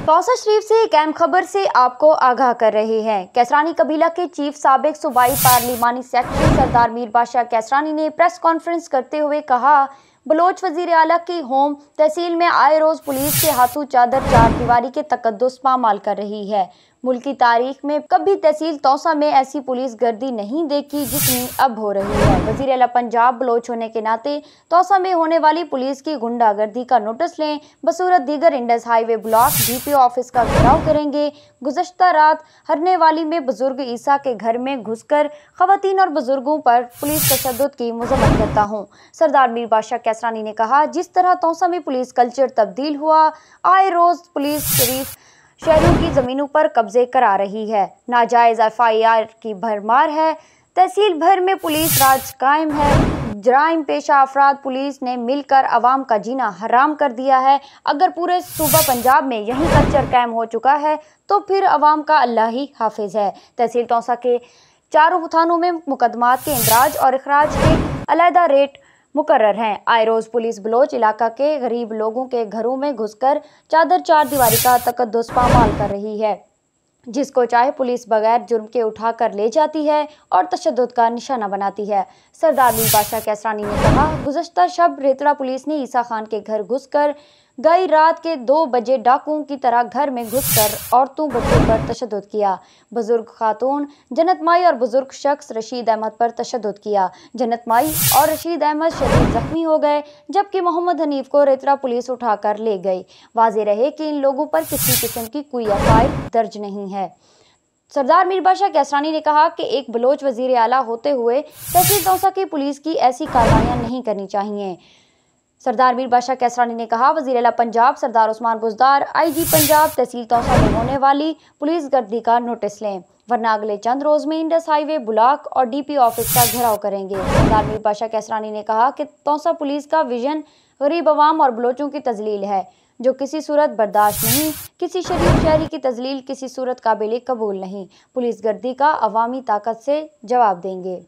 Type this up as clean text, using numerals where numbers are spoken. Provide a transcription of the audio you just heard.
तौसा शरीफ से एक अहम खबर से आपको आगाह कर रहे हैं। कैसरानी कबीला के चीफ साबिक सूबाई पार्लिमानी सेक्रेटरी सरदार मीर बादशाह कैसरानी ने प्रेस कॉन्फ्रेंस करते हुए कहा, बलोच वजीर आला की होम तहसील में आए रोज पुलिस के हाथों चादर चार दीवारी के तकद्दुस पामाल कर रही है। मुल्क की तारीख में कभी तहसील तौसा में ऐसी पुलिस गर्दी नहीं देखी जितनी अब हो रही है। वजीर आला पंजाब बलोच होने के नाते तौसा में होने वाली पुलिस की गुंडागर्दी का नोटिस लें, बसूरत दीगर Indus highway block DPO office का घेराव करेंगे। गुज़श्ता रात हरने वाली में बुजुर्ग ईसा के घर में घुसकर खवातीन और बुजुर्गों पर पुलिस तशद्दुद की मजम्मत करता हूँ। सरदार मीर बादशाह कैसरानी ने कहा, जिस तरह तौसा में पुलिस कल्चर तब्दील हुआ, आए रोज पुलिस शरीफ शहरों की जमीनों पर कब्जे करा रही है, नाजायज FIR की भरमार है, तहसील भर में पुलिस राज कायम है, जराइम पेशा अफराद पुलिस ने मिलकर अवाम का जीना हराम कर दिया है। अगर पूरे सूबा पंजाब में यही कल्चर कायम हो चुका है तो फिर अवाम का अल्लाह ही हाफिज है। तहसील तौसा के चारों थानों में मुकदमात के इंदराज और इखराज के अलहदा रेट मुकर्रर हैं। आए रोज पुलिस बलोच इलाका के गरीब लोगों के घरों में घुसकर चादर चार दीवारी का तकद्दुस पामाल कर रही है, जिसको चाहे पुलिस बगैर जुर्म के उठा कर ले जाती है और तशद्दुद का निशाना बनाती है। सरदार मीर बादशाह कैसरानी ने कहा, गुज़श्ता शब रेतड़ा पुलिस ने ईसा खान के घर घुसकर गई रात के 2 बजे डाकुओं की तरह घर में घुसकर औरतों बच्चों पर तशद्दुद किया। बुजुर्ग खातून जन्नत माई और बुजुर्ग शख्स रशीद अहमद पर तशद्दुद किया। जन्नत माई और रशीद अहमद शदीद जख्मी हो गए, जबकि मोहम्मद हनीफ को रेतड़ा पुलिस उठाकर ले गई। वाज़ेह रहे कि इन लोगों पर किसी किस्म की कोई FIR दर्ज नहीं है। सरदार मीर बादशाह कैसरानी ने कहा कि एक बलोच वजीर आला होते हुए तहसील तौसा की पुलिस की ऐसी कार्रवाइयां नहीं करनी चाहिए। सरदार मीर बादशाह कैसरानी ने कहा, वजीर आला पंजाब सरदार उस्मान बुज़दार IG पंजाब तहसील तौसा में होने वाली पुलिस गर्दी का नोटिस लें, वरना अगले चंद रोज में इंडस हाईवे ब्लॉक और DPO ऑफिस का घेराव करेंगे। सरदार मीर बादशाह कैसरानी ने कहा कि तौसा पुलिस का विजन गरीब अवाम और बलोचों की तजलील है, जो किसी सूरत बर्दाश्त नहीं। किसी शरीफ शहरी की तजलील किसी सूरत काबिल कबूल नहीं। पुलिस गर्दी का अवामी ताकत से जवाब देंगे।